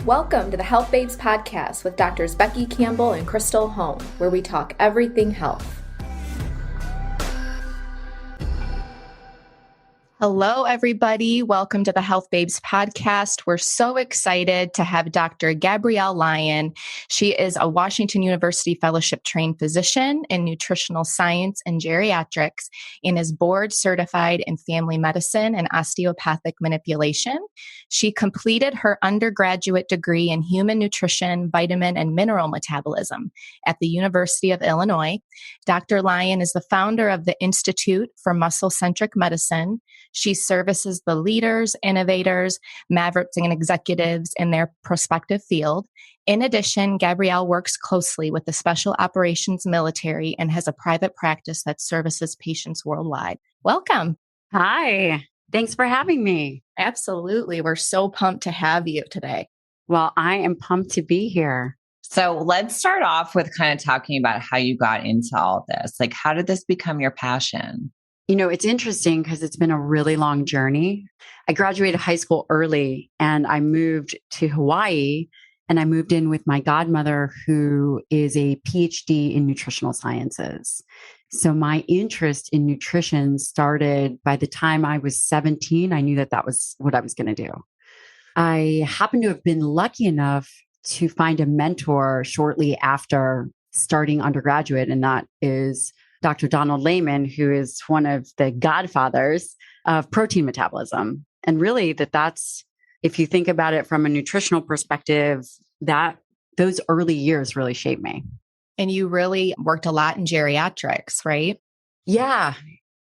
Welcome to the Health Babes podcast with Doctors Becky Campbell and Crystal Home, where we talk everything health. Hello, everybody. Welcome to the Health Babes podcast. We're so excited to have Dr. Gabrielle Lyon. She is a Washington University fellowship trained physician in nutritional science and geriatrics and is board certified in family medicine and osteopathic manipulation. She completed her undergraduate degree in human nutrition, vitamin, and mineral metabolism at the University of Illinois. Dr. Lyon is the founder of the Institute for Muscle-Centric Medicine. She services the leaders, innovators, mavericks, and executives in their prospective field. In addition, Gabrielle works closely with the Special Operations Military and has a private practice that services patients worldwide. Welcome. Hi. Thanks for having me. Absolutely. We're so pumped to have you today. Well, I am pumped to be here. So let's start off with kind of talking about how you got into all this. Like, how did this become your passion? You know, it's interesting because it's been a really long journey. I graduated high school early and I moved to Hawaii, and I moved in with my godmother, who is a PhD in nutritional sciences. So my interest in nutrition started by the time I was 17. I knew that that was what I was going to do. I happened to have been lucky enough to find a mentor shortly after starting undergraduate, and that is Dr. Donald Layman, who is one of the godfathers of protein metabolism. And really that's, if you think about it from a nutritional perspective, that those early years really shaped me. And you really worked a lot in geriatrics, right? Yeah.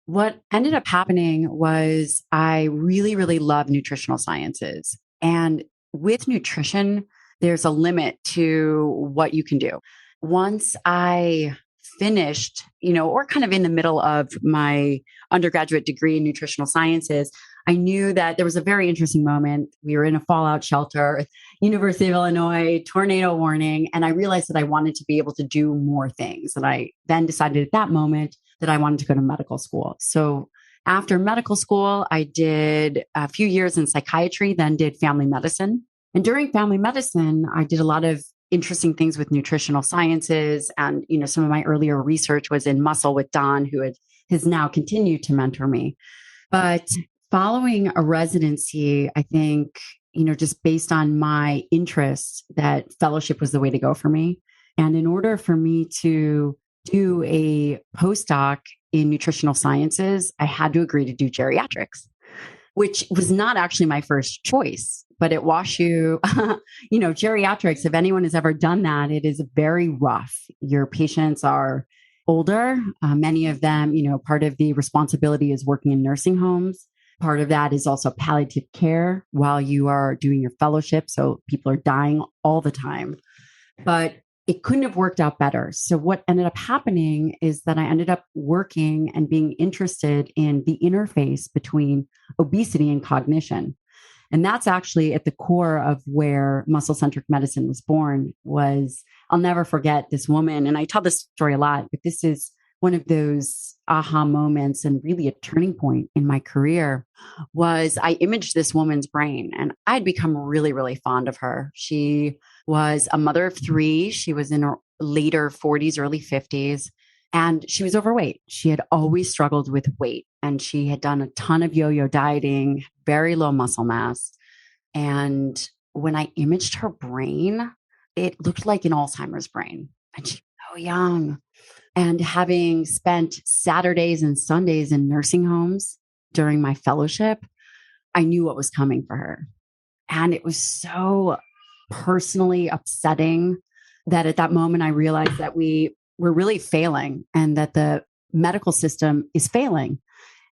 What ended up happening was I really, really love nutritional sciences. And with nutrition, there's a limit to what you can do. Once I finished, or kind of in the middle of my undergraduate degree in nutritional sciences, I knew that there was a very interesting moment. We were in a fallout shelter, University of Illinois, tornado warning, and I realized that I wanted to be able to do more things. And I then decided at that moment that I wanted to go to medical school. So after medical school, I did a few years in psychiatry, then did family medicine. And during family medicine, I did a lot of interesting things with nutritional sciences. And, some of my earlier research was in muscle with Don, who has now continued to mentor me. But following a residency, I think, just based on my interests, that fellowship was the way to go for me. And in order for me to do a postdoc in nutritional sciences, I had to agree to do geriatrics, which was not actually my first choice. But at WashU, geriatrics, if anyone has ever done that, it is very rough. Your patients are older. Many of them, part of the responsibility is working in nursing homes. Part of that is also palliative care while you are doing your fellowship. So people are dying all the time. But it couldn't have worked out better. So what ended up happening is that I ended up working and being interested in the interface between obesity and cognition. And that's actually at the core of where muscle-centric medicine was born. I'll never forget this woman, and I tell this story a lot, but this is one of those aha moments and really a turning point in my career. Was I imaged this woman's brain, and I had become really, really fond of her. She was a mother of three. She was in her later 40s, early 50s. And she was overweight. She had always struggled with weight, and she had done a ton of yo-yo dieting, very low muscle mass. And when I imaged her brain, it looked like an Alzheimer's brain. And she's so young. And having spent Saturdays and Sundays in nursing homes during my fellowship, I knew what was coming for her. And it was so personally upsetting that at that moment, I realized that we're really failing and that the medical system is failing.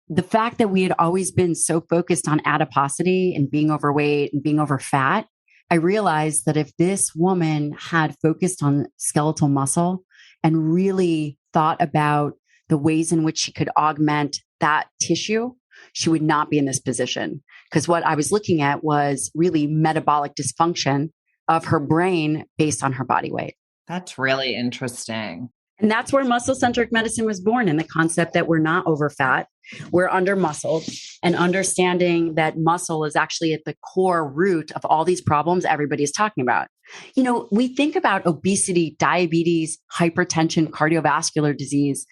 The fact that we had always been so focused on adiposity and being overweight and being over fat, I realized that if this woman had focused on skeletal muscle and really thought about the ways in which she could augment that tissue, she would not be in this position. Because what I was looking at was really metabolic dysfunction of her brain based on her body weight. That's really interesting. And that's where muscle-centric medicine was born, in the concept that we're not over fat, we're under muscled, and understanding that muscle is actually at the core root of all these problems everybody's talking about. We think about obesity, diabetes, hypertension, cardiovascular disease,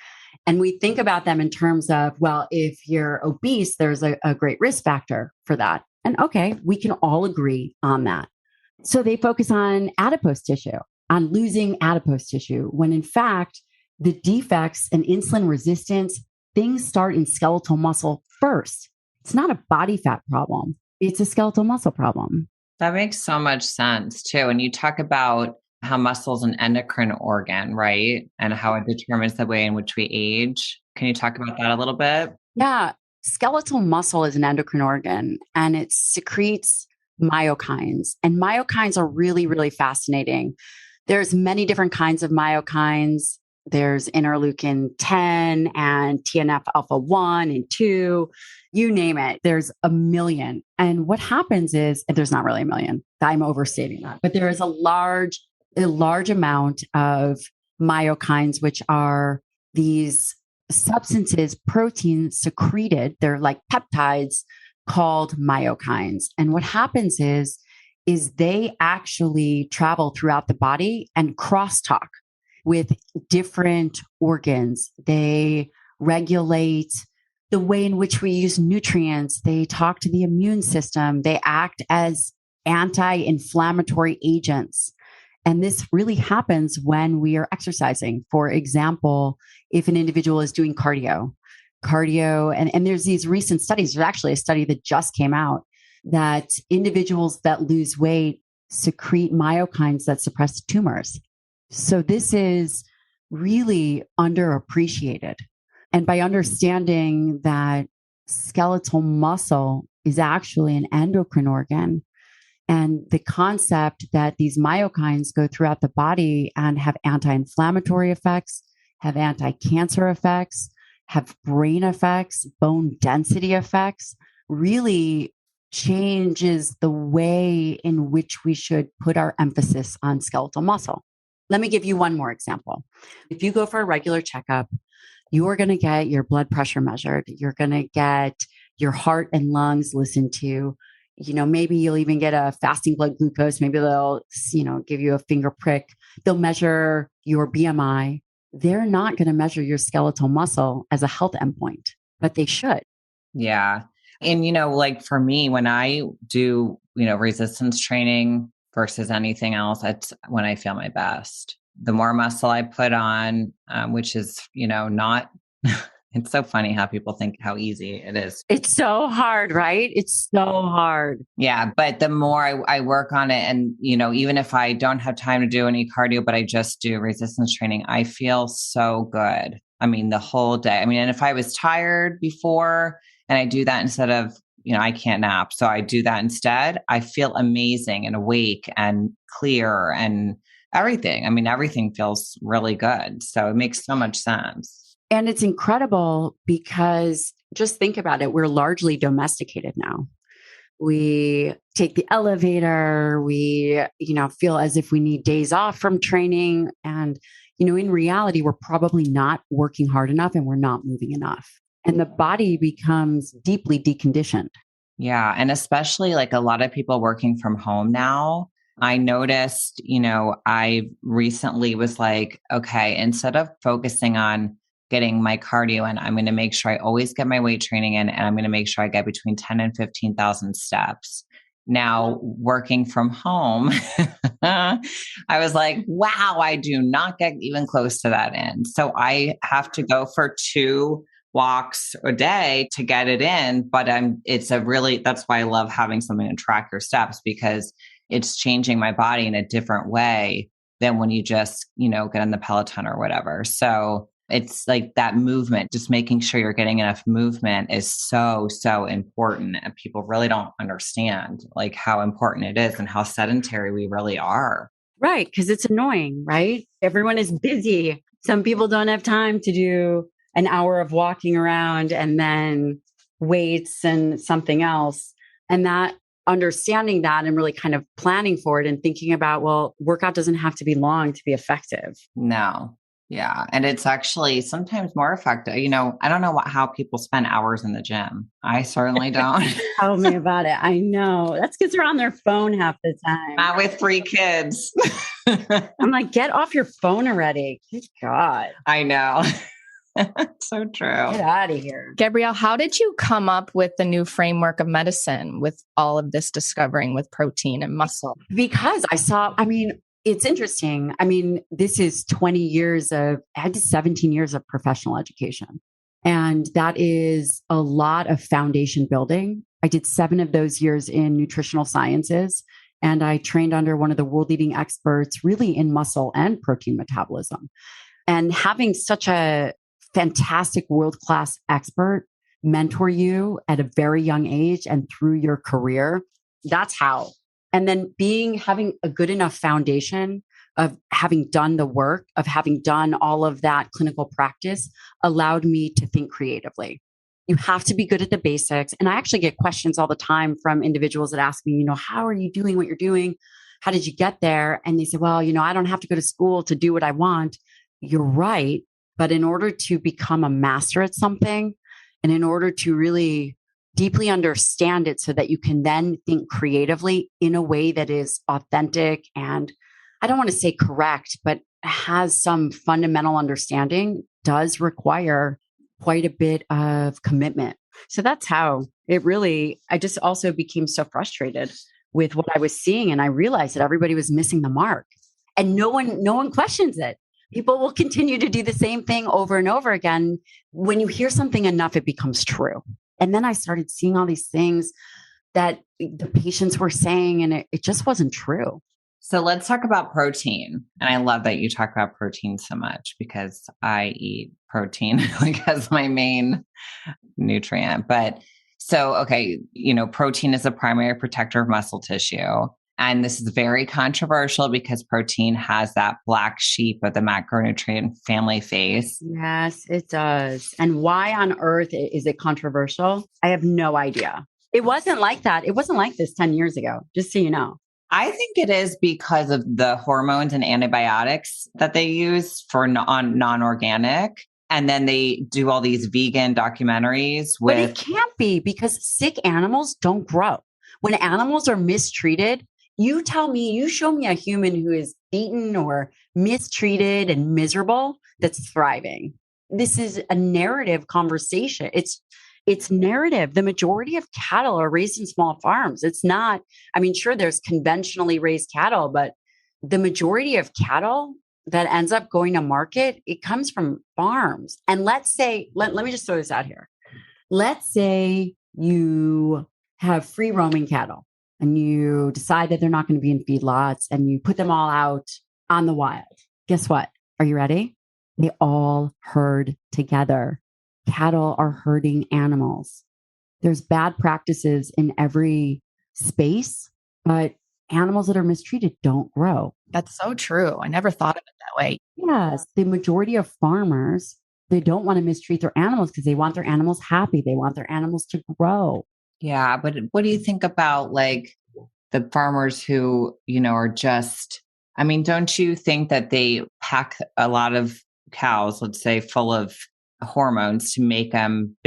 and we think about them in terms of, well, if you're obese, there's a great risk factor for that. And okay, we can all agree on that. So they focus on adipose tissue, on losing adipose tissue, when in fact, the defects and insulin resistance, things start in skeletal muscle first. It's not a body fat problem. It's a skeletal muscle problem. That makes so much sense too. And you talk about how muscle is an endocrine organ, right? And how it determines the way in which we age. Can you talk about that a little bit? Yeah. Skeletal muscle is an endocrine organ and it secretes myokines. And myokines are really, really fascinating. There's many different kinds of myokines. There's interleukin 10 and TNF alpha 1 and 2, you name it. There's a million. And what happens is, and there's not really a million, I'm overstating that, but there is a large amount of myokines, which are these substances, proteins secreted. They're like peptides called myokines. And what happens is they actually travel throughout the body and crosstalk with different organs. They regulate the way in which we use nutrients. They talk to the immune system. They act as anti-inflammatory agents. And this really happens when we are exercising. For example, if an individual is doing cardio, and there's these recent studies. There's actually a study that just came out that individuals that lose weight secrete myokines that suppress tumors. So this is really underappreciated. And by understanding that skeletal muscle is actually an endocrine organ, and the concept that these myokines go throughout the body and have anti-inflammatory effects, have anti-cancer effects, have brain effects, bone density effects, really changes the way in which we should put our emphasis on skeletal muscle. Let me give you one more example. If you go for a regular checkup, you're going to get your blood pressure measured. You're going to get your heart and lungs listened to. Maybe you'll even get a fasting blood glucose. Maybe they'll, give you a finger prick. They'll measure your BMI. They're not going to measure your skeletal muscle as a health endpoint, but they should. Yeah. And, like for me, when I do, resistance training versus anything else, that's when I feel my best. The more muscle I put on, which is, not, it's so funny how people think how easy it is. It's so hard, right? It's so hard. Yeah. But the more I work on it and, even if I don't have time to do any cardio, but I just do resistance training, I feel so good. I mean, the whole day. And if I was tired before and I do that instead of, I can't nap. So I do that instead. I feel amazing and awake and clear and everything. Everything feels really good. So it makes so much sense. And it's incredible because just think about it. We're largely domesticated now. We take the elevator. We, feel as if we need days off from training. And, in reality, we're probably not working hard enough and we're not moving enough. And the body becomes deeply deconditioned. Yeah. And especially like a lot of people working from home now, I noticed, I recently was like, okay, instead of focusing on getting my cardio in, I'm going to make sure I always get my weight training in, and I'm going to make sure I get between 10 and 15,000 steps. Now, working from home, I was like, wow, I do not get even close to that in. So I have to go for 2 walks a day to get it in. But that's why I love having something to track your steps, because it's changing my body in a different way than when you just, get on the Peloton or whatever. So it's like that movement, just making sure you're getting enough movement is so, so important. And people really don't understand like how important it is and how sedentary we really are. Right. Because it's annoying, right? Everyone is busy. Some people don't have time to do an hour of walking around and then weights and something else. And that understanding that and really kind of planning for it and thinking about, well, workout doesn't have to be long to be effective. No. Yeah. And it's actually sometimes more effective. I don't know how people spend hours in the gym. I certainly don't. Tell me about it. I know. That's because they're on their phone half the time. Not with 3 kids. I'm like, get off your phone already. Good God. I know. So true. Get out of here. Gabrielle, how did you come up with the new framework of medicine with all of this discovering with protein and muscle? Because it's interesting. This is 20 years I did 17 years of professional education. And that is a lot of foundation building. I did 7 of those years in nutritional sciences. And I trained under one of the world leading experts really in muscle and protein metabolism. And having such a fantastic world-class expert mentor you at a very young age and through your career, that's how. And then having a good enough foundation of having done the work, of having done all of that clinical practice allowed me to think creatively. You have to be good at the basics. And I actually get questions all the time from individuals that ask me, how are you doing what you're doing? How did you get there? And they say, well, I don't have to go to school to do what I want. You're right. But in order to become a master at something, and in order to really deeply understand it so that you can then think creatively in a way that is authentic and I don't want to say correct, but has some fundamental understanding, does require quite a bit of commitment. So that's how I just also became so frustrated with what I was seeing. And I realized that everybody was missing the mark and no one questions it. People will continue to do the same thing over and over again. When you hear something enough, it becomes true. And then I started seeing all these things that the patients were saying, and it just wasn't true. So let's talk about protein. And I love that you talk about protein so much because I eat protein as my main nutrient. But so, okay, protein is a primary protector of muscle tissue. And this is very controversial because protein has that black sheep of the macronutrient family face. Yes, it does. And why on earth is it controversial? I have no idea. It wasn't like that. It wasn't like this 10 years ago, just so you know. I think it is because of the hormones and antibiotics that they use for non-organic. And then they do all these vegan documentaries But it can't be because sick animals don't grow. When animals are mistreated, you show me a human who is beaten or mistreated and miserable that's thriving. This is a narrative conversation. It's narrative. The majority of cattle are raised in small farms. It's not, sure, there's conventionally raised cattle, but the majority of cattle that ends up going to market, it comes from farms. And let's say, let me just throw this out here. Let's say you have free roaming cattle and you decide that they're not going to be in feedlots and you put them all out on the wild. Guess what? Are you ready? They all herd together. Cattle are herding animals. There's bad practices in every space, but animals that are mistreated don't grow. That's so true. I never thought of it that way. Yes. The majority of farmers, they don't want to mistreat their animals because they want their animals happy. They want their animals to grow. Yeah. But what do you think about the farmers who, are just, don't you think that they pack a lot of cows, let's say, full of hormones to make them,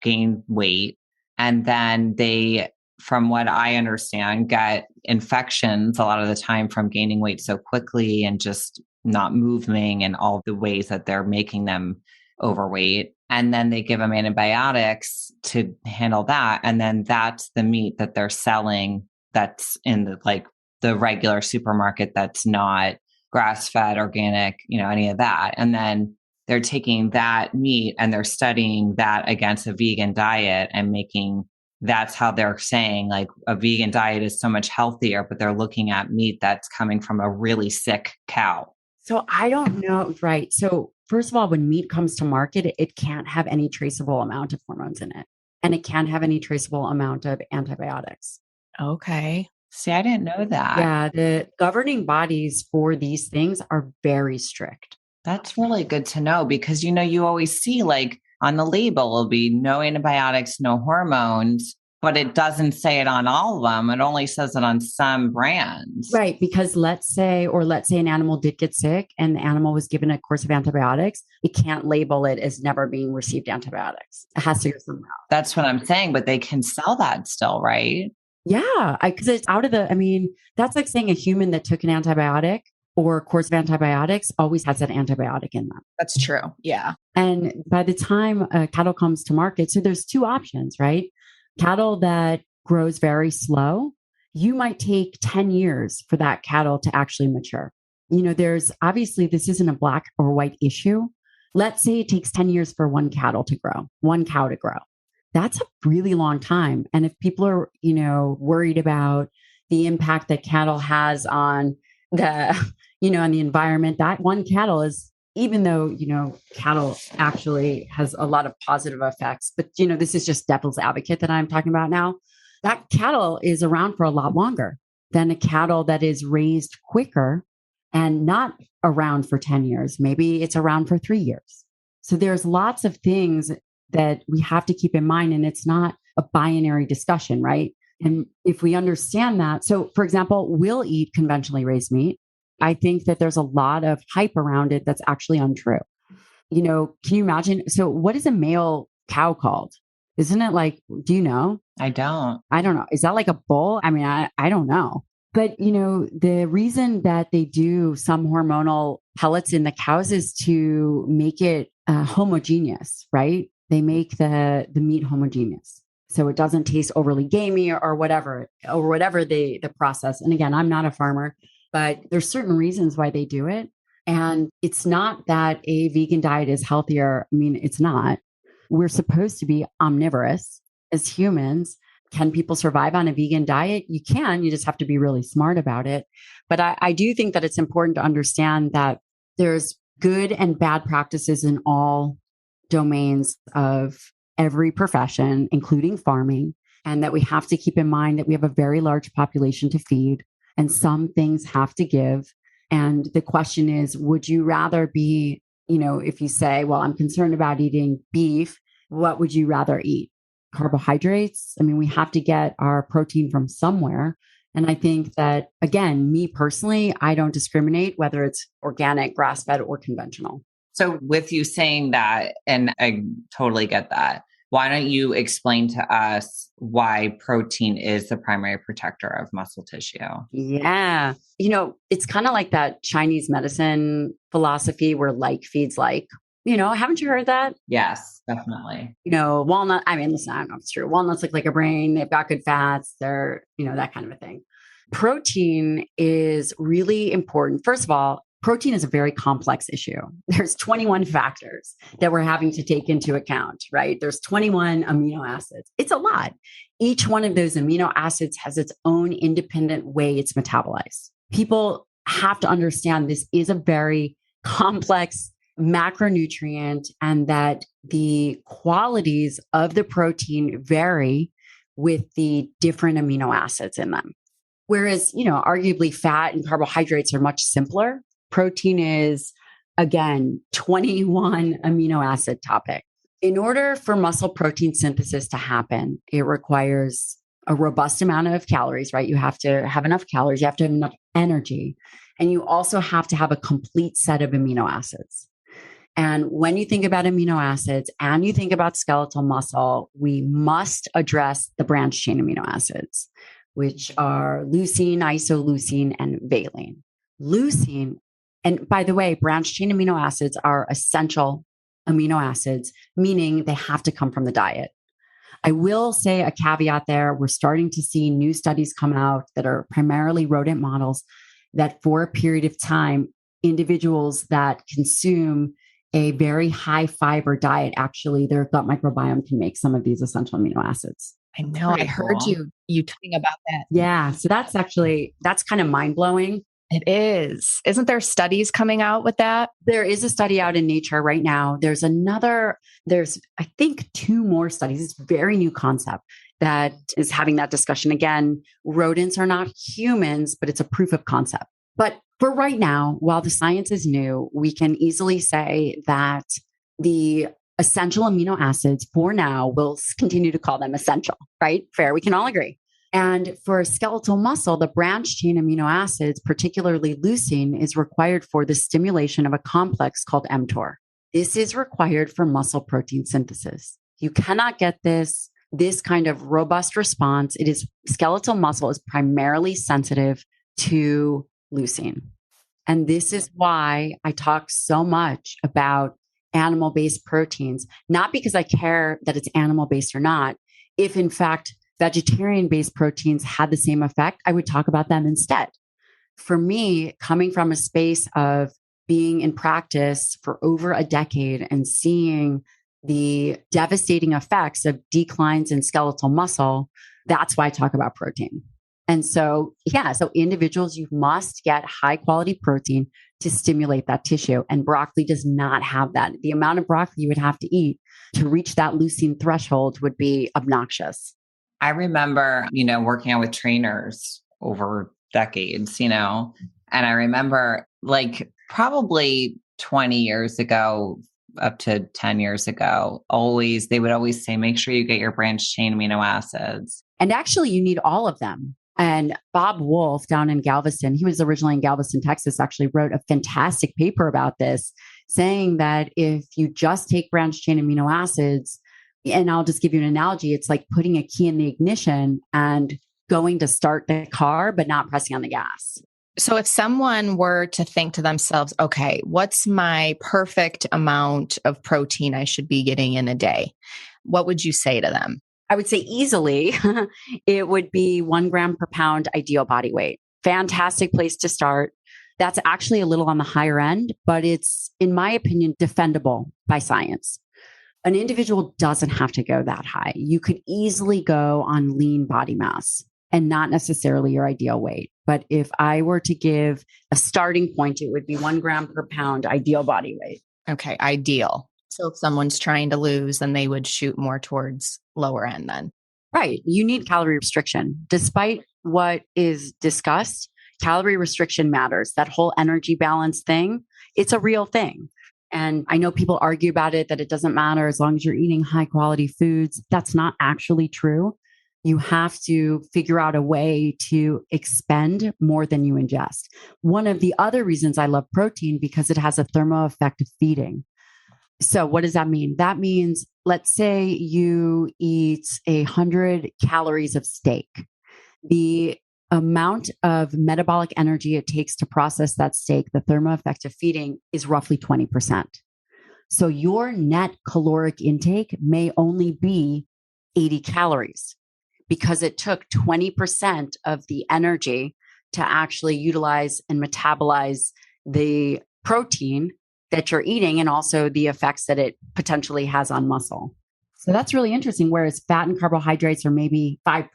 gain weight. And then they, from what I understand, get infections a lot of the time from gaining weight so quickly and just not moving and all the ways that they're making them overweight. And then they give them antibiotics to handle that. And then that's the meat that they're selling that's in the regular supermarket that's not grass-fed, organic, any of that. And then they're taking that meat and they're studying that against a vegan diet and that's how they're saying a vegan diet is so much healthier, but they're looking at meat that's coming from a really sick cow. So I don't know. Right. So first of all, when meat comes to market, it can't have any traceable amount of hormones in it. And it can't have any traceable amount of antibiotics. Okay. See, I didn't know that. Yeah. The governing bodies for these things are very strict. That's really good to know because, you always see on the label, it'll be no antibiotics, no hormones. But it doesn't say it on all of them. It only says it on some brands. Right. Because let's say an animal did get sick and the animal was given a course of antibiotics, it can't label it as never being received antibiotics. It has to go somewhere else. That's what I'm saying, but they can sell that still, right? Yeah. Because it's out of that's like saying a human that took an antibiotic or a course of antibiotics always has that antibiotic in them. That's true. Yeah. And by the time cattle comes to market, so there's two options, right? Cattle that grows very slow, you might take 10 years for that cattle to actually mature. There's obviously, this isn't a black or white issue. Let's say it takes 10 years for one cow to grow. That's a really long time. And if people are, worried about the impact that cattle has on on the environment, that one cattle is, even though, cattle actually has a lot of positive effects, but, this is just devil's advocate that I'm talking about now. That cattle is around for a lot longer than a cattle that is raised quicker and not around for 10 years. Maybe it's around for 3 years. So there's lots of things that we have to keep in mind. And it's not a binary discussion, right? And if we understand that, so for example, we'll eat conventionally raised meat. I think that there's a lot of hype around it that's actually untrue. Can you imagine? So what is a male cow called? Isn't it like, do you know? I don't know. Is that like a bull? I mean, I don't know. But, the reason that they do some hormonal pellets in the cows is to make it homogeneous, right? They make the meat homogeneous. So it doesn't taste overly gamey or whatever the process. And again, I'm not a farmer, but there's certain reasons why they do it. And it's not that a vegan diet is healthier. I mean, it's not. We're supposed to be omnivorous as humans. Can people survive on a vegan diet? You can. You just have to be really smart about it. But I do think that it's important to understand that there's good and bad practices in all domains of every profession, including farming, and that we have to keep in mind that we have a very large population to feed and some things have to give. And the question is, would you rather be, if you say, well, I'm concerned about eating beef, what would you rather eat? Carbohydrates? I mean, we have to get our protein from somewhere. And I think that, again, me personally, I don't discriminate whether it's organic, grass-fed, or conventional. So with you saying that, and I totally get that, why don't you explain to us why protein is the primary protector of muscle tissue? Yeah. It's kind of like that Chinese medicine philosophy where like feeds like. Haven't you heard that? Yes, definitely. Walnut. I mean, listen, I don't know if it's true. Walnuts look like a brain. They've got good fats. They're, that kind of a thing. Protein is really important. First of all, protein is a very complex issue. There's 21 factors that we're having to take into account, right? There's 21 amino acids. It's a lot. Each one of those amino acids has its own independent way it's metabolized. People have to understand this is a very complex macronutrient and that the qualities of the protein vary with the different amino acids in them. Whereas, arguably fat and carbohydrates are much simpler. Protein is, again, 21 amino acid topic. In order for muscle protein synthesis to happen, it requires a robust amount of calories, right? You have to have enough calories, you have to have enough energy, and you also have to have a complete set of amino acids. And when you think about amino acids and you think about skeletal muscle, we must address the branched chain amino acids, which are leucine, isoleucine, and valine. Leucine, and by the way, branched chain amino acids are essential amino acids, meaning they have to come from the diet. I will say a caveat there. We're starting to see new studies come out that are primarily rodent models that for a period of time, individuals that consume a very high fiber diet, actually their gut microbiome can make some of these essential amino acids. I know. I heard you talking about that. Yeah. So that's kind of mind blowing. It is. Isn't there studies coming out with that? There is a study out in Nature right now. There's I think 2 more studies. It's a very new concept that is having that discussion. Again, rodents are not humans, but it's a proof of concept. But for right now, while the science is new, we can easily say that the essential amino acids for now, we'll continue to call them essential, right? Fair. We can all agree. And for skeletal muscle, the branch chain amino acids, particularly leucine, is required for the stimulation of a complex called mTOR. This is required for muscle protein synthesis. You cannot get this kind of robust response. Skeletal muscle is primarily sensitive to leucine. And this is why I talk so much about animal-based proteins, not because I care that it's animal-based or not. If in fact, vegetarian-based proteins had the same effect, I would talk about them instead. For me, coming from a space of being in practice for over a decade and seeing the devastating effects of declines in skeletal muscle, that's why I talk about protein. And so individuals, you must get high quality protein to stimulate that tissue. And broccoli does not have that. The amount of broccoli you would have to eat to reach that leucine threshold would be obnoxious. I remember, working out with trainers over decades, and I remember like probably 20 years ago, up to 10 years ago, they would always say, make sure you get your branched chain amino acids. And actually you need all of them. And Bob Wolf down in Galveston, he was originally in Galveston, Texas, actually wrote a fantastic paper about this, saying that if you just take branched chain amino acids, and I'll just give you an analogy, it's like putting a key in the ignition and going to start the car, but not pressing on the gas. So if someone were to think to themselves, okay, what's my perfect amount of protein I should be getting in a day? What would you say to them? I would say easily, it would be 1 gram per pound ideal body weight. Fantastic place to start. That's actually a little on the higher end, but it's, in my opinion, defendable by science. An individual doesn't have to go that high. You could easily go on lean body mass and not necessarily your ideal weight. But if I were to give a starting point, it would be 1 gram per pound ideal body weight. Okay, ideal. So if someone's trying to lose, then they would shoot more towards lower end then. Right. You need calorie restriction. Despite what is discussed, calorie restriction matters. That whole energy balance thing, it's a real thing. And I know people argue about it, that it doesn't matter as long as you're eating high quality foods. That's not actually true. You have to figure out a way to expend more than you ingest. One of the other reasons I love protein, because it has a thermo effect of feeding. So what does that mean? That means, let's say you eat 100 calories of steak. The amount of metabolic energy it takes to process that steak, the thermo effect of feeding, is roughly 20%. So your net caloric intake may only be 80 calories because it took 20% of the energy to actually utilize and metabolize the protein that you're eating and also the effects that it potentially has on muscle. So that's really interesting, whereas fat and carbohydrates are maybe 5%.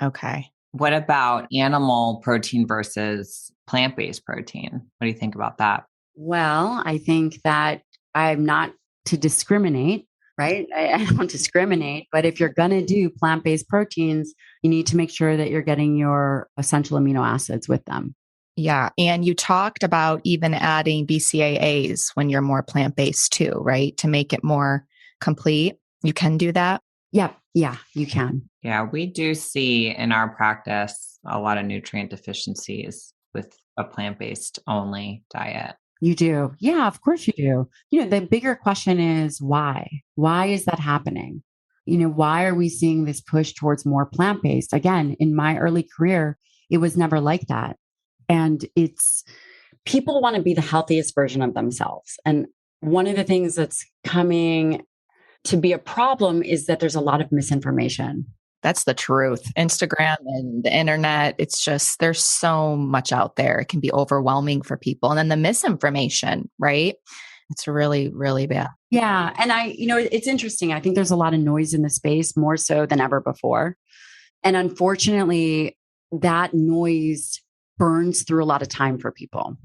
Okay. What about animal protein versus plant-based protein? What do you think about that? Well, I think that I'm not to discriminate, right? I don't discriminate, but if you're going to do plant-based proteins, you need to make sure that you're getting your essential amino acids with them. Yeah. And you talked about even adding BCAAs when you're more plant-based too, right? To make it more complete. You can do that? Yeah, you can. Yeah, we do see in our practice a lot of nutrient deficiencies with a plant-based only diet. You do. Yeah, of course you do. The bigger question is why? Why is that happening? Why are we seeing this push towards more plant-based? Again, in my early career, it was never like that. And people want to be the healthiest version of themselves. And one of the things that's coming to be a problem is that there's a lot of misinformation. That's the truth. Instagram and the internet, it's just, there's so much out there. It can be overwhelming for people. And then the misinformation, right? It's really, really bad. Yeah. And it's interesting. I think there's a lot of noise in the space, more so than ever before. And unfortunately, that noise burns through a lot of time for people.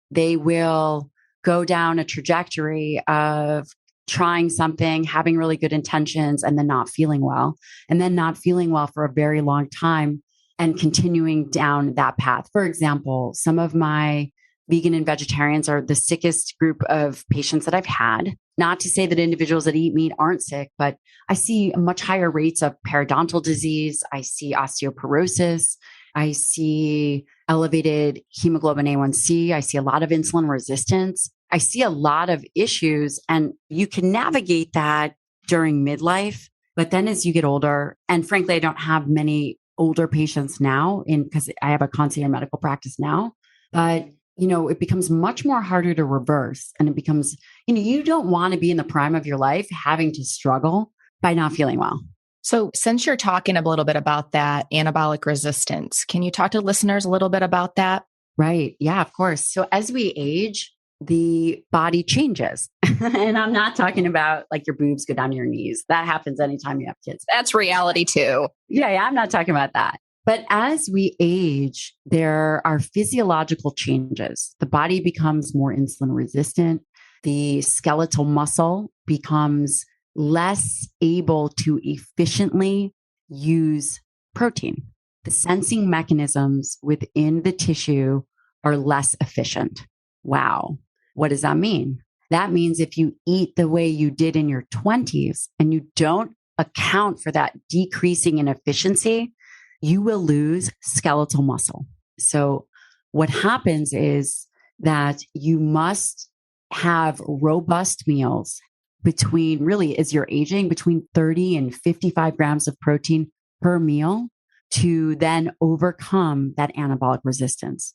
They will go down a trajectory of trying something, having really good intentions, and then not feeling well, and then not feeling well for a very long time and continuing down that path. For example, some of my vegan and vegetarians are the sickest group of patients that I've had. Not to say that individuals that eat meat aren't sick, but I see much higher rates of periodontal disease. I see osteoporosis. I see elevated hemoglobin A1C. I see a lot of insulin resistance. I see a lot of issues, and you can navigate that during midlife. But then as you get older, and frankly, I don't have many older patients now because I have a concierge medical practice now, but it becomes much more harder to reverse. And it becomes, you don't want to be in the prime of your life having to struggle by not feeling well. So since you're talking a little bit about that anabolic resistance, can you talk to listeners a little bit about that? Right. Yeah, of course. So as we age, the body changes. And I'm not talking about like your boobs go down to your knees. That happens anytime you have kids. That's reality too. Yeah, I'm not talking about that. But as we age, there are physiological changes. The body becomes more insulin resistant. The skeletal muscle becomes less able to efficiently use protein. The sensing mechanisms within the tissue are less efficient. Wow. What does that mean? That means if you eat the way you did in your 20s and you don't account for that decreasing in efficiency, you will lose skeletal muscle. So what happens is that you must have robust meals between, really, as you're aging, between 30 and 55 grams of protein per meal to then overcome that anabolic resistance.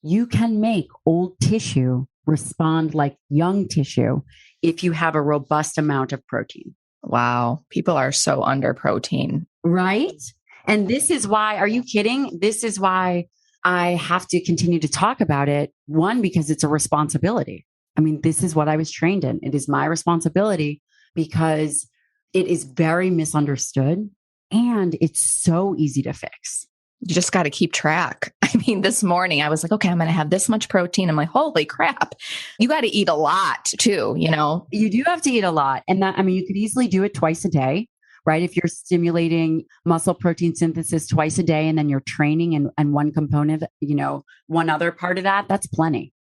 You can make old tissue respond like young tissue if you have a robust amount of protein. Wow. People are so under protein. Right? And this is why, are you kidding? This is why I have to continue to talk about it. One, because it's a responsibility. I mean, this is what I was trained in. It is my responsibility because it is very misunderstood and it's so easy to fix. You just got to keep track. I mean, this morning I was like, okay, I'm going to have this much protein. I'm like, holy crap. You got to eat a lot too, You do have to eat a lot. And that, you could easily do it twice a day, right? If you're stimulating muscle protein synthesis twice a day and then you're training and one component, one other part of that, that's plenty.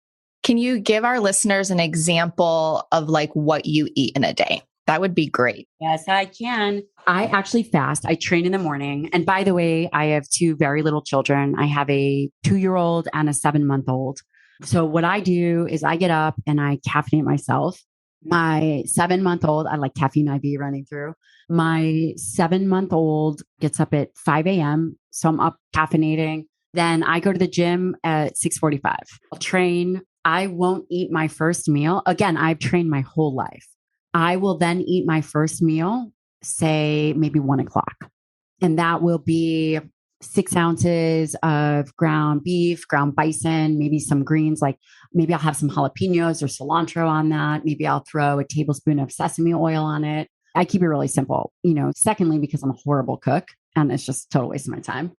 Can you give our listeners an example of like what you eat in a day? That would be great. Yes, I can. I actually fast. I train in the morning. And by the way, I have two very little children. I have a 2-year-old and a 7-month-old. So what I do is I get up and I caffeinate myself. My 7-month-old, I like caffeine IV running through. My 7-month-old gets up at 5 a.m. So I'm up caffeinating. Then I go to the gym at 6:45. I'll train. I won't eat my first meal. Again, I've trained my whole life. I will then eat my first meal, say maybe 1 o'clock. And that will be 6 ounces of ground beef, ground bison, maybe some greens, like maybe I'll have some jalapenos or cilantro on that. Maybe I'll throw a tablespoon of sesame oil on it. I keep it really simple, secondly, because I'm a horrible cook and it's just a total waste of my time.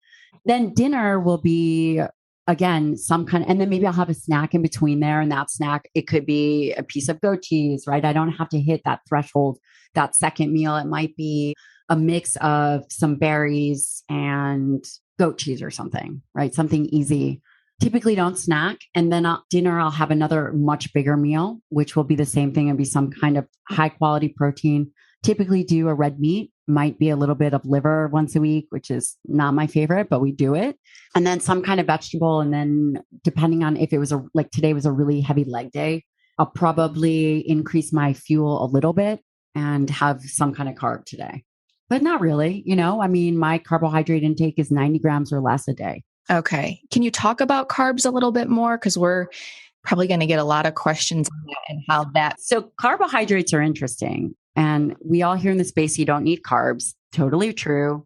Then dinner will be, again, and then maybe I'll have a snack in between there. And that snack, it could be a piece of goat cheese, right? I don't have to hit that threshold, that second meal. It might be a mix of some berries and goat cheese or something, right? Something easy. Typically don't snack. And then dinner, I'll have another much bigger meal, which will be the same thing and be some kind of high quality protein. Typically do a red meat, might be a little bit of liver once a week, which is not my favorite, but we do it. And then some kind of vegetable. And then depending on if it was like today was a really heavy leg day, I'll probably increase my fuel a little bit and have some kind of carb today. But not really, my carbohydrate intake is 90 grams or less a day. Okay. Can you talk about carbs a little bit more? Because we're probably going to get a lot of questions on that and how that. So carbohydrates are interesting. And we all hear in the space, you don't need carbs. Totally true.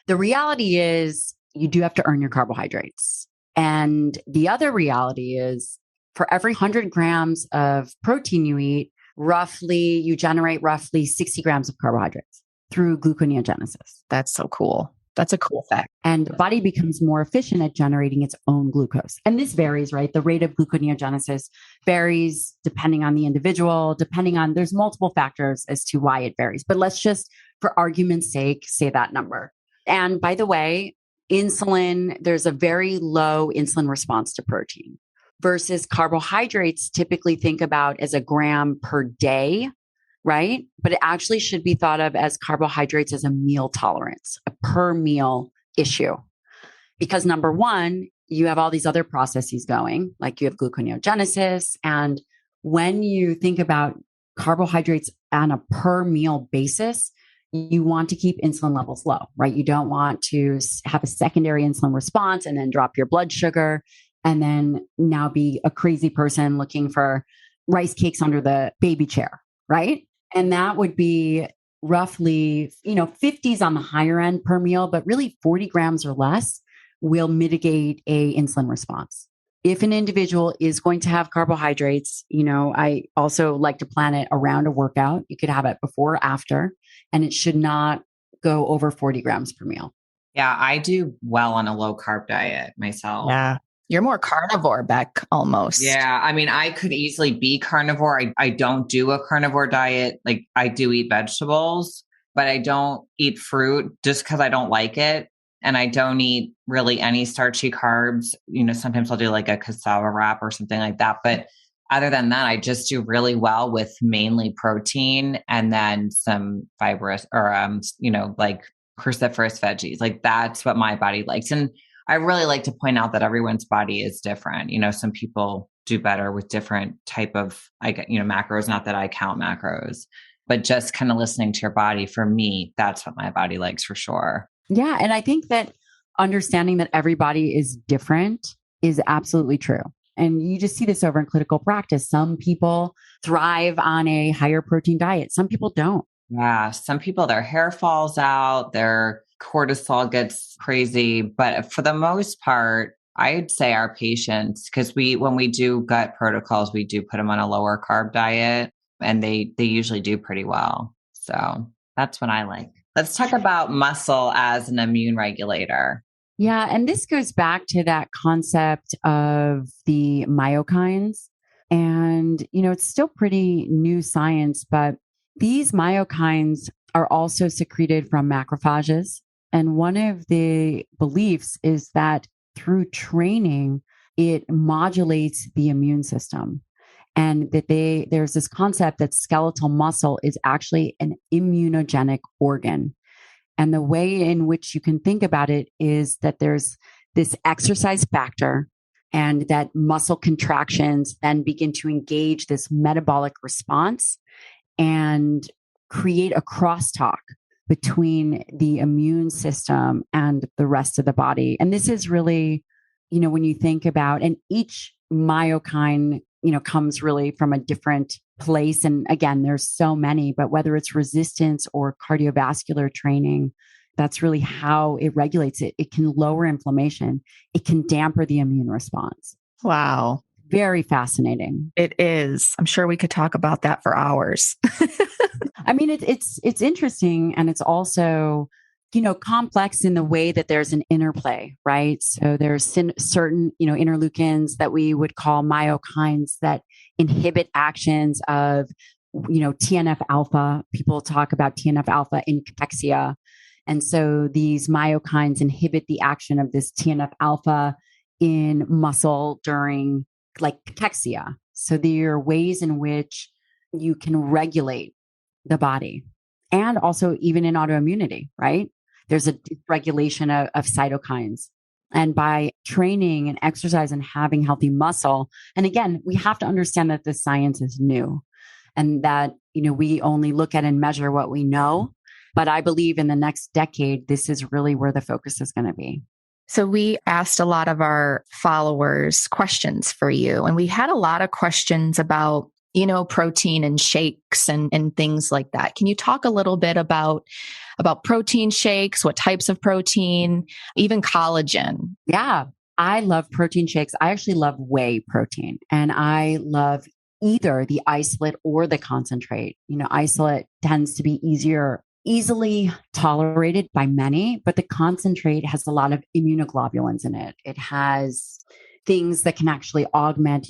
The reality is you do have to earn your carbohydrates. And the other reality is for every 100 grams of protein you eat, you generate roughly 60 grams of carbohydrates through gluconeogenesis. That's so cool. That's a cool fact. And the body becomes more efficient at generating its own glucose. And this varies, right? The rate of gluconeogenesis varies depending on the individual, there's multiple factors as to why it varies. But let's just, for argument's sake, say that number. And by the way, insulin, there's a very low insulin response to protein versus carbohydrates typically think about as a gram per day right? But it actually should be thought of as carbohydrates as a meal tolerance, a per meal issue. Because number one, you have all these other processes going, like you have gluconeogenesis. And when you think about carbohydrates on a per meal basis, you want to keep insulin levels low, right? You don't want to have a secondary insulin response and then drop your blood sugar and then now be a crazy person looking for rice cakes under the baby chair, right? And that would be roughly, 50s on the higher end per meal, but really 40 grams or less will mitigate a insulin response. If an individual is going to have carbohydrates, I also like to plan it around a workout. You could have it before or after, and it should not go over 40 grams per meal. Yeah, I do well on a low carb diet myself. Yeah. You're more carnivore, Beck, almost. Yeah. I mean, I could easily be carnivore. I don't do a carnivore diet. Like I do eat vegetables, but I don't eat fruit just because I don't like it. And I don't eat really any starchy carbs. Sometimes I'll do like a cassava wrap or something like that. But other than that, I just do really well with mainly protein and then some fibrous or, like cruciferous veggies. Like that's what my body likes. And I really like to point out that everyone's body is different. Some people do better with different type of, macros, not that I count macros, but just kind of listening to your body. For me, that's what my body likes for sure. Yeah. And I think that understanding that everybody is different is absolutely true. And you just see this over in clinical practice. Some people thrive on a higher protein diet. Some people don't. Yeah. Some people, their hair falls out, their cortisol gets crazy. But for the most part, I'd say our patients, because when we do gut protocols, we do put them on a lower carb diet and they usually do pretty well. So that's what I like. Let's talk about muscle as an immune regulator. Yeah. And this goes back to that concept of the myokines. And, it's still pretty new science, but these myokines are also secreted from macrophages. And one of the beliefs is that through training, it modulates the immune system. And that there's this concept that skeletal muscle is actually an immunogenic organ. And the way in which you can think about it is that there's this exercise factor and that muscle contractions then begin to engage this metabolic response and create a crosstalk between the immune system and the rest of the body. And this is really, when you think about, and each myokine comes really from a different place. And again, there's so many, but whether it's resistance or cardiovascular training, that's really how it regulates it. It can lower inflammation. It can damper the immune response. Wow. Very fascinating. It is. I'm sure we could talk about that for hours. I mean, it's interesting. And it's also, complex in the way that there's an interplay, right? So there's certain, interleukins that we would call myokines that inhibit actions of, TNF alpha. People talk about TNF alpha in cachexia. And so these myokines inhibit the action of this TNF alpha in muscle during like cachexia. So there are ways in which you can regulate the body and also even in autoimmunity, right? There's a regulation of cytokines. And by training and exercise and having healthy muscle, and again, we have to understand that the science is new and that, we only look at and measure what we know. But I believe in the next decade, this is really where the focus is going to be. So we asked a lot of our followers questions for you, and we had a lot of questions about, protein and shakes and things like that. Can you talk a little bit about protein shakes, what types of protein, even collagen? Yeah, I love protein shakes. I actually love whey protein, and I love either the isolate or the concentrate. Isolate tends to be easily tolerated by many, but the concentrate has a lot of immunoglobulins in it. It has things that can actually augment,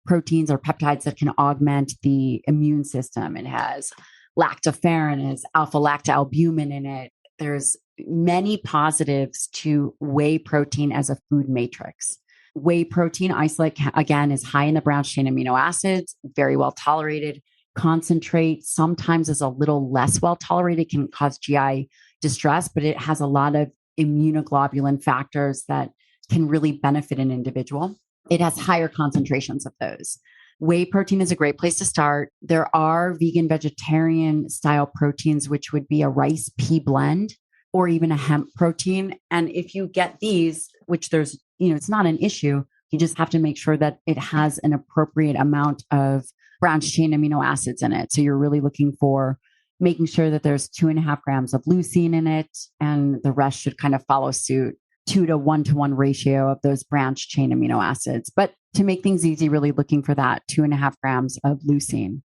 proteins or peptides that can augment the immune system. It has lactoferrin, it has alpha-lactalbumin in it. There's many positives to whey protein as a food matrix. Whey protein isolate, again, is high in the branched chain amino acids, very well tolerated, concentrate sometimes is a little less well tolerated, can cause GI distress, but it has a lot of immunoglobulin factors that can really benefit an individual. It has higher concentrations of those. Whey protein is a great place to start. There are vegan, vegetarian style proteins, which would be a rice pea blend or even a hemp protein. And if you get these, which there's, it's not an issue, you just have to make sure that it has an appropriate amount of branched chain amino acids in it. So you're really looking for making sure that there's 2.5 grams of leucine in it, and the rest should kind of follow suit, 2 to 1 ratio of those branched chain amino acids. But to make things easy, really looking for that 2.5 grams of leucine.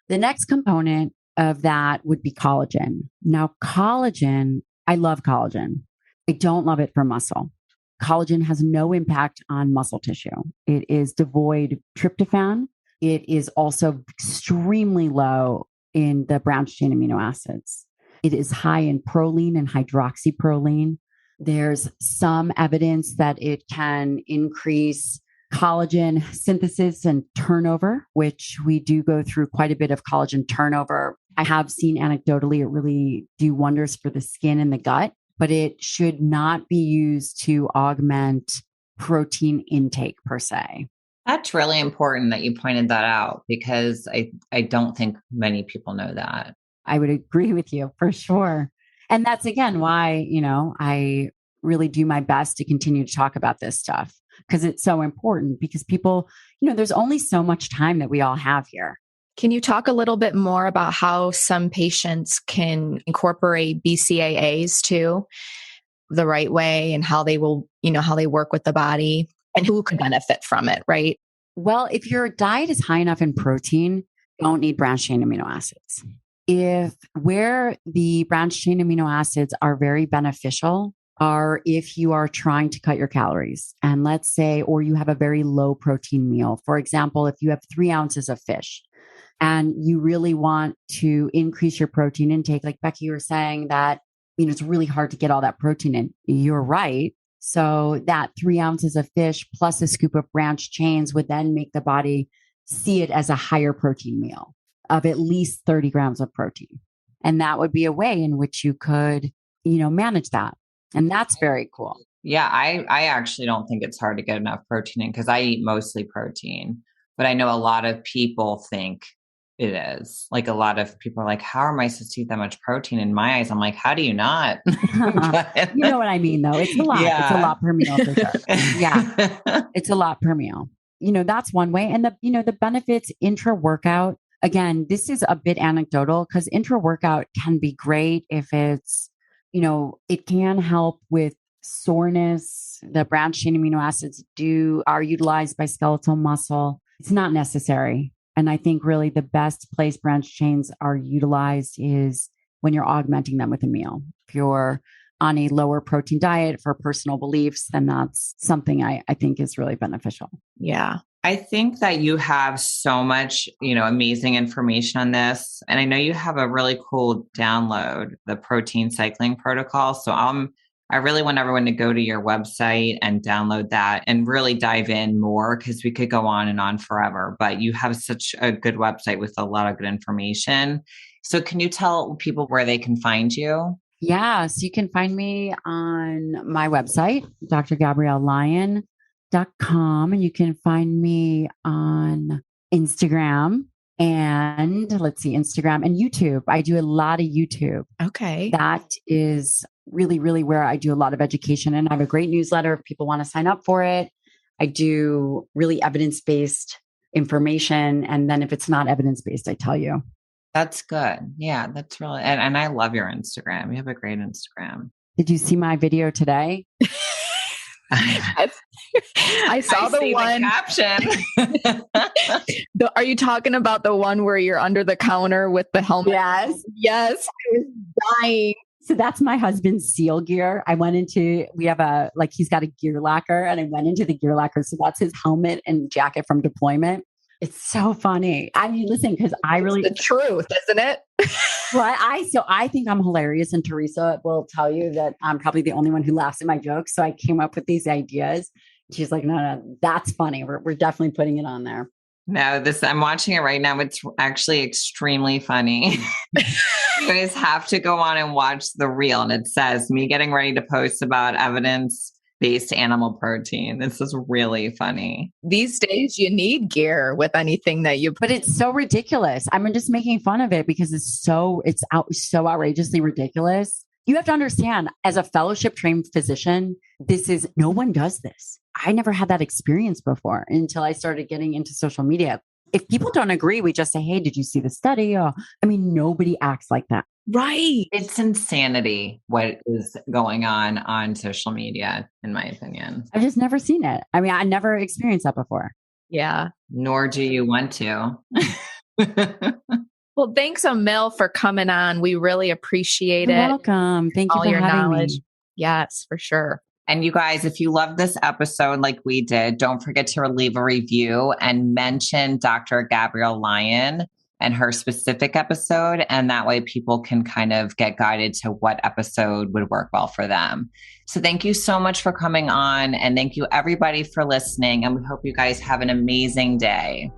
The next component of that would be collagen. Now, collagen, I love collagen. I don't love it for muscle. Collagen has no impact on muscle tissue. It is devoid of tryptophan. It is also extremely low in the branched chain amino acids. It is high in proline and hydroxyproline. There's some evidence that it can increase collagen synthesis and turnover, which we do go through quite a bit of collagen turnover. I have seen anecdotally it really do wonders for the skin and the gut, but it should not be used to augment protein intake per se. That's really important that you pointed that out, because I don't think many people know that. I would agree with you for sure. And that's again why, I really do my best to continue to talk about this stuff, because it's so important, because people, there's only so much time that we all have here. Can you talk a little bit more about how some patients can incorporate BCAAs too the right way, and how they will, how they work with the body and who could benefit from it, right? Well, if your diet is high enough in protein, you don't need branched chain amino acids. Where the branched chain amino acids are very beneficial are if you are trying to cut your calories, and let's say, or you have a very low protein meal. For example, if you have 3 ounces of fish and you really want to increase your protein intake, like Becky, you were saying that, it's really hard to get all that protein in. You're right. So that 3 ounces of fish plus a scoop of branched chains would then make the body see it as a higher protein meal of at least 30 grams of protein. And that would be a way in which you could, manage that. And that's very cool. Yeah, I actually don't think it's hard to get enough protein in, because I eat mostly protein. But I know a lot of people think it is. Like, a lot of people are like, how am I supposed to eat that much protein? In my eyes, I'm like, how do you not? You know what I mean, though? It's a lot. Yeah. It's a lot per meal for sure. Yeah, it's a lot per meal. That's one way. And the benefits intra-workout, again, this is a bit anecdotal, because intra-workout can be great if it's, it can help with soreness. The branched chain amino acids are utilized by skeletal muscle. It's not necessary. And I think really the best place branched chains are utilized is when you're augmenting them with a meal. If you're on a lower protein diet for personal beliefs, then that's something I think is really beneficial. Yeah. I think that you have so much, amazing information on this. And I know you have a really cool download, the protein cycling protocol. So I really want everyone to go to your website and download that and really dive in more, because we could go on and on forever. But you have such a good website with a lot of good information. So can you tell people where they can find you? Yeah, so you can find me on my website, drgabriellelyon.com, and you can find me on Instagram and Instagram and YouTube. I do a lot of YouTube. Okay. That is really, really where I do a lot of education, and I have a great newsletter if people want to sign up for it. I do really evidence-based information. And then if it's not evidence-based, I tell you. That's good. Yeah, that's really, and I love your Instagram. You have a great Instagram. Did you see my video today? I saw the one caption. Are you talking about the one where you're under the counter with the helmet? Yes. I was dying. So that's my husband's SEAL gear. We have he's got a gear locker, and I went into the gear locker. So that's his helmet and jacket from deployment. It's so funny. I mean, listen, because it's the truth, isn't it? Well, I think I'm hilarious, and Teresa will tell you that I'm probably the only one who laughs at my jokes. So I came up with these ideas. She's like, no, that's funny. We're definitely putting it on there. No, I'm watching it right now. It's actually extremely funny. You guys have to go on and watch the reel. And it says me getting ready to post about evidence-based animal protein. This is really funny. These days you need gear with anything that you But it's so ridiculous. I'm just making fun of it because it's so outrageously ridiculous. You have to understand, as a fellowship trained physician, no one does this. I never had that experience before until I started getting into social media. If people don't agree, we just say, hey, did you see the study? Nobody acts like that. Right. It's insanity what is going on social media, in my opinion. I've just never seen it. I never experienced that before. Yeah. Nor do you want to. Well, thanks a mil for coming on. We really appreciate You're it. welcome. Thank you All for your having knowledge. me. Yes, for sure. And you guys, if you love this episode like we did, don't forget to leave a review and mention Dr. Gabrielle Lyon and her specific episode. And that way people can kind of get guided to what episode would work well for them. So thank you so much for coming on. And thank you everybody for listening. And we hope you guys have an amazing day.